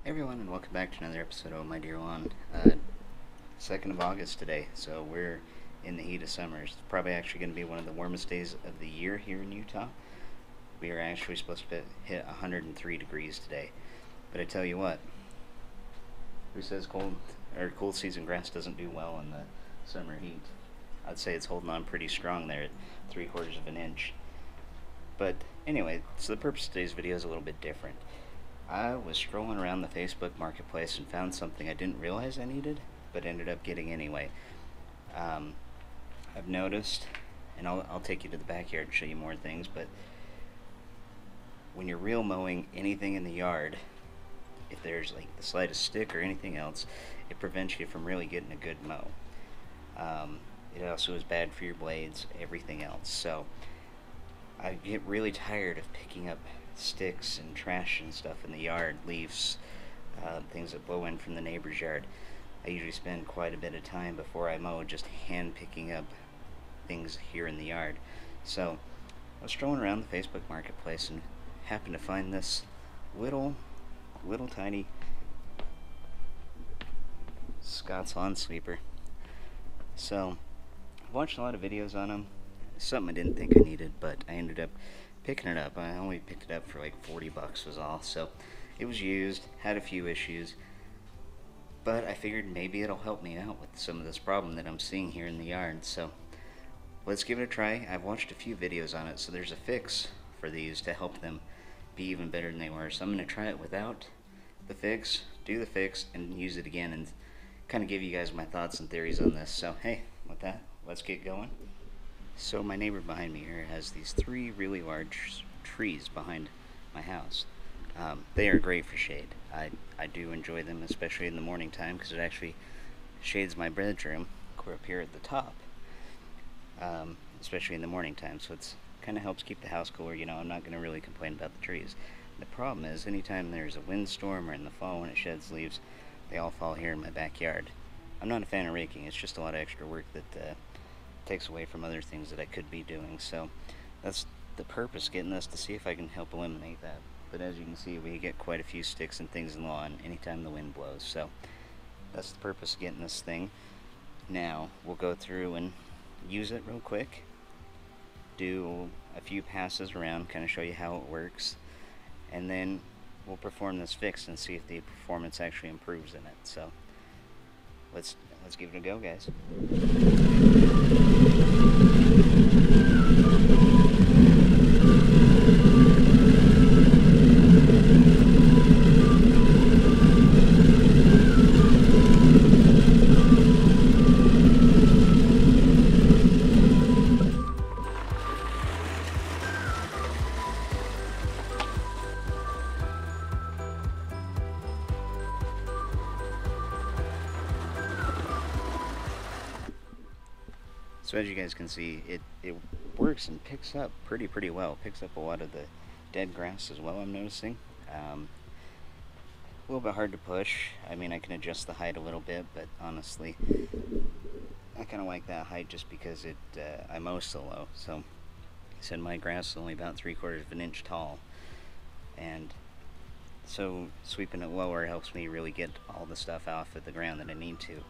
Hey everyone, and welcome back to another episode of My Dear One. 2nd of August today, so we're in the heat of summer. It's probably actually going to be one of the warmest days of the year here in Utah. We are actually supposed to hit 103 degrees today. But I tell you what, who says cool season grass doesn't do well in the summer heat? I'd say it's holding on pretty strong there at 3/4 of an inch. But anyway, so the purpose of today's video is a little bit different. I was strolling around the Facebook marketplace and found something I didn't realize I needed, but ended up getting anyway. I've noticed, and I'll take you to the backyard and show you more things, but when you're reel mowing anything in the yard, if there's like the slightest stick or anything else, it prevents you from really getting a good mow. It also is bad for your blades, everything else. So I get really tired of picking up sticks and trash and stuff in the yard, leaves, things that blow in from the neighbor's yard. I usually spend quite a bit of time before I mow just hand picking up things here in the yard. So I was strolling around the Facebook marketplace and happened to find this little tiny Scott's lawn sweeper. So I've watched a lot of videos on them. Something I didn't think I needed, but I ended up picking it up. I only picked it up for like 40 bucks was all. So it was used, had a few issues, but I figured maybe it'll help me out with some of this problem that I'm seeing here in the yard. So let's give it a try. I've watched a few videos on it, so there's a fix for these to help them be even better than they were. So I'm going to try it without the fix, do the fix, and use it again and kind of give you guys my thoughts and theories on this. So hey, with that, let's get going. So my neighbor behind me here has these 3 really large trees behind my house. They are great for shade. I do enjoy them, especially in the morning time, because it actually shades my bedroom. We're up here at the top, especially in the morning time, so it's kind of helps keep the house cooler. You know, I'm not going to really complain about the trees. The problem is, anytime there's a windstorm or in the fall when it sheds leaves, they all fall here in my backyard. I'm not a fan of raking. It's just a lot of extra work that takes away from other things that I could be doing. So that's the purpose, getting this to see if I can help eliminate that. But as you can see, we get quite a few sticks and things in the lawn anytime the wind blows. So that's the purpose of getting this thing. Now we'll go through and use it real quick, do a few passes around, kind of show you how it works, and then we'll perform this fix and see if the performance actually improves in it. So let's give it a go, guys. So as you guys can see, it works and picks up pretty well. Picks up a lot of the dead grass as well, I'm noticing. A little bit hard to push. I mean, I can adjust the height a little bit, but honestly, I kind of like that height just because I mow so low. So I said my grass is only about 3/4 of an inch tall, and so sweeping it lower helps me really get all the stuff off of the ground that I need to.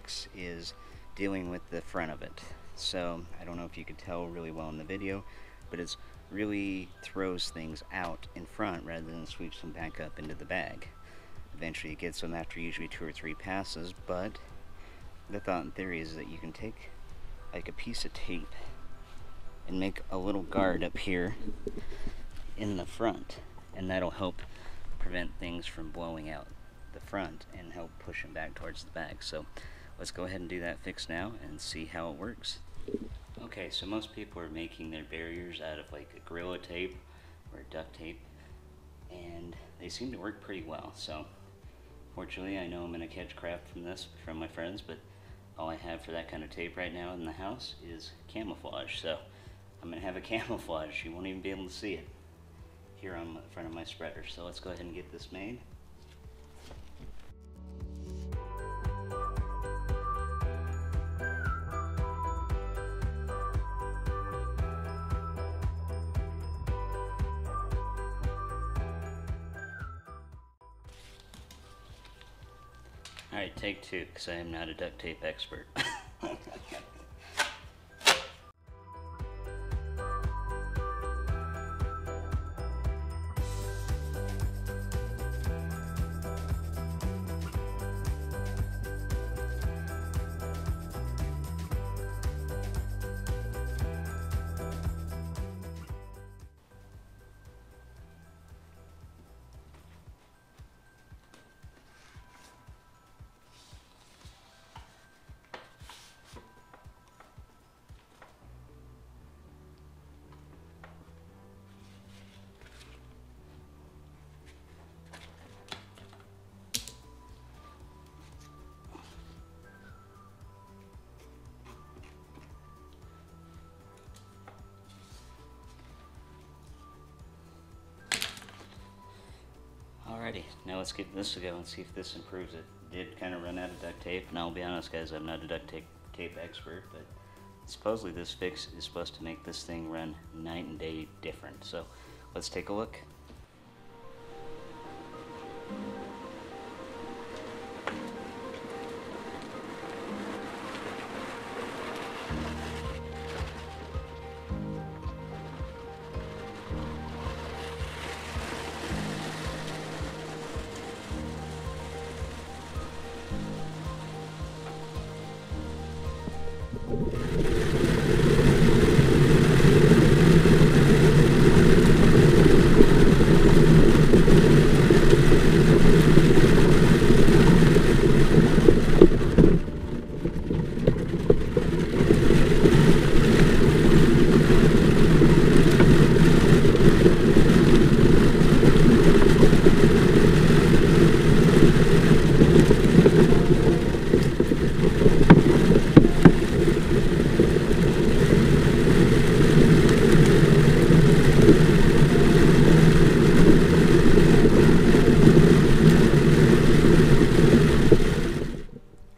Next is dealing with the front of it. So I don't know if you could tell really well in the video, but it's really throws things out in front rather than sweeps them back up into the bag. Eventually it gets them after usually 2 or 3 passes, but the thought and theory is that you can take like a piece of tape and make a little guard up here in the front, and that'll help prevent things from blowing out the front and help push them back towards the bag. So let's go ahead and do that fix now and see how it works. Okay, so most people are making their barriers out of like a Gorilla tape or duct tape, and they seem to work pretty well. So fortunately, I know I'm going to catch crap from this from my friends, but all I have for that kind of tape right now in the house is camouflage. So I'm going to have a camouflage. You won't even be able to see it here on the front of my spreader. So let's go ahead and get this made. Alright, take two, because I am not a duct tape expert. Alrighty, now let's give this a go and see if this improves it. Did kind of run out of duct tape, and I'll be honest guys, I'm not a duct tape expert, but supposedly this fix is supposed to make this thing run night and day different. So let's take a look.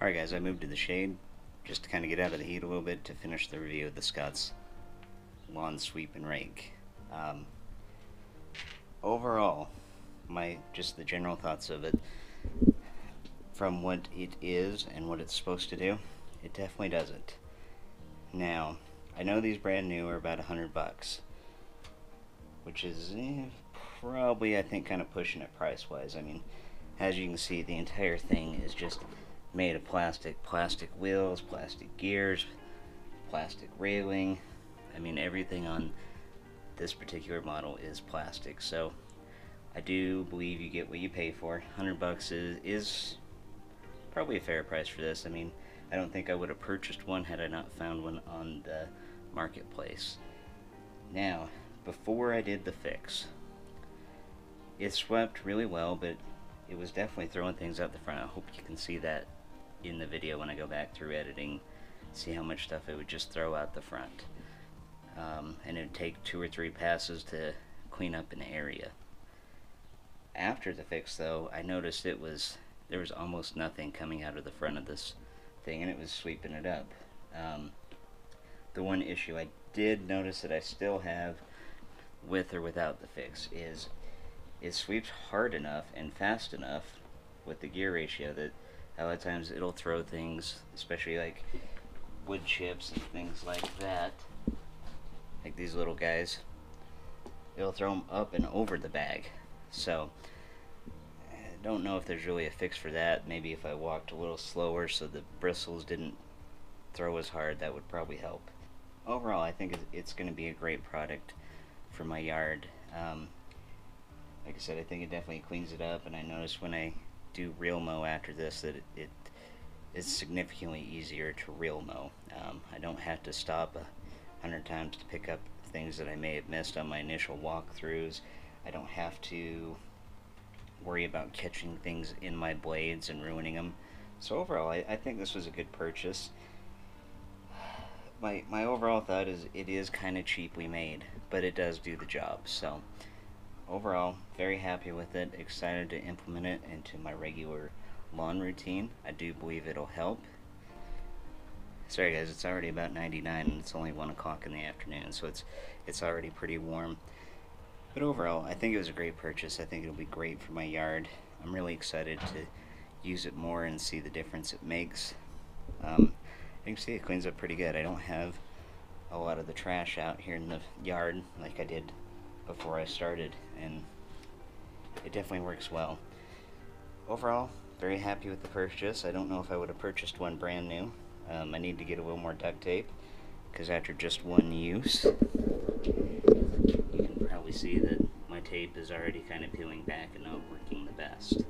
Alright guys, I moved to the shade just to kind of get out of the heat a little bit to finish the review of the Scott's Lawn Sweep and Rake. Overall, just the general thoughts of it, from what it is and what it's supposed to do, it definitely does it. Now, I know these brand new are about $100, which is probably, I think, kind of pushing it price-wise. I mean, as you can see, the entire thing is just made of plastic wheels, plastic gears, plastic railing. I mean, everything on this particular model is plastic, so I do believe you get what you pay for. $100 is probably a fair price for this. I mean, I don't think I would have purchased one had I not found one on the marketplace. Now, before I did the fix, it swept really well, but it was definitely throwing things out the front. I hope you can see that in the video when I go back through editing, see how much stuff it would just throw out the front. And it would take 2 or 3 passes to clean up an area. After the fix though, I noticed there was almost nothing coming out of the front of this thing, and it was sweeping it up. The one issue I did notice that I still have with or without the fix is it sweeps hard enough and fast enough with the gear ratio that a lot of times it'll throw things, especially like wood chips and things like that, like these little guys, it'll throw them up and over the bag. So I don't know if there's really a fix for that. Maybe if I walked a little slower so the bristles didn't throw as hard, that would probably help. Overall, I think it's going to be a great product for my yard. Like I said, I think it definitely cleans it up, and I noticed when I do reel mow after this that it is significantly easier to reel mow. I don't have to stop 100 times to pick up things that I may have missed on my initial walkthroughs. I don't have to worry about catching things in my blades and ruining them. So overall, I think this was a good purchase. My overall thought is it is kind of cheaply made, but it does do the job. So overall, very happy with it, excited to implement it into my regular lawn routine. I do believe it'll help. Sorry guys, it's already about 99 and it's only 1 o'clock in the afternoon, so it's already pretty warm. But overall, I think it was a great purchase. I think it'll be great for my yard. I'm really excited to use it more and see the difference it makes. You can see it cleans up pretty good. I don't have a lot of the trash out here in the yard like I did before I started, and it definitely works well. Overall, very happy with the purchase. I don't know if I would have purchased one brand new. I need to get a little more duct tape, because after just one use, you can probably see that my tape is already kind of peeling back and not working the best.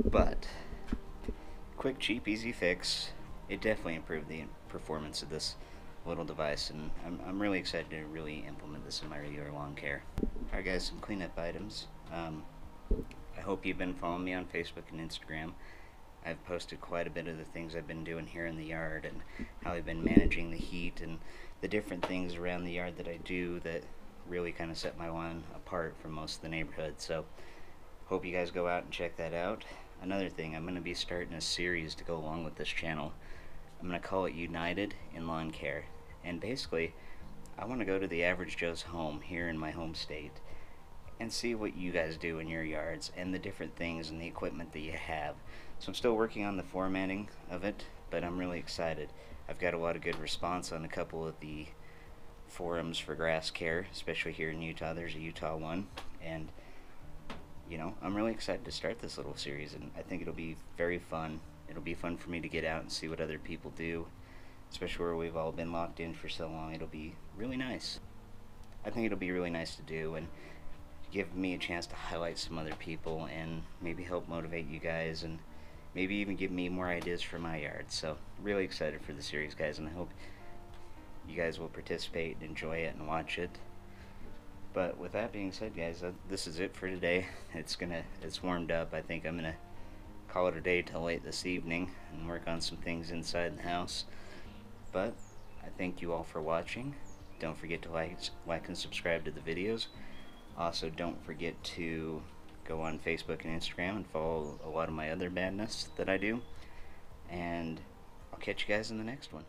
But, quick, cheap, easy fix. It definitely improved the performance of this little device, and I'm really excited to really implement this in my regular lawn care. Alright guys, some cleanup items. I hope you've been following me on Facebook and Instagram. I've posted quite a bit of the things I've been doing here in the yard and how I've been managing the heat and the different things around the yard that I do that really kind of set my lawn apart from most of the neighborhood. So hope you guys go out and check that out. Another thing, I'm going to be starting a series to go along with this channel. I'm going to call it United in Lawn Care. And basically, I want to go to the average Joe's home here in my home state and see what you guys do in your yards and the different things and the equipment that you have. So I'm still working on the formatting of it, but I'm really excited. I've got a lot of good response on a couple of the forums for grass care, especially here in Utah. There's a Utah one, and you know, I'm really excited to start this little series, and I think it'll be very fun. It'll be fun for me to get out and see what other people do, especially where we've all been locked in for so long. It'll be really nice. I think it'll be really nice to do, and give me a chance to highlight some other people and maybe help motivate you guys and maybe even give me more ideas for my yard. So really excited for the series, guys, and I hope you guys will participate and enjoy it and watch it. But with that being said, guys, this is it for today. It's warmed up. I think I'm gonna call it a day till late this evening and work on some things inside the house. But I thank you all for watching. Don't forget to like and subscribe to the videos. Also, don't forget to go on Facebook and Instagram and follow a lot of my other madness that I do. And I'll catch you guys in the next one.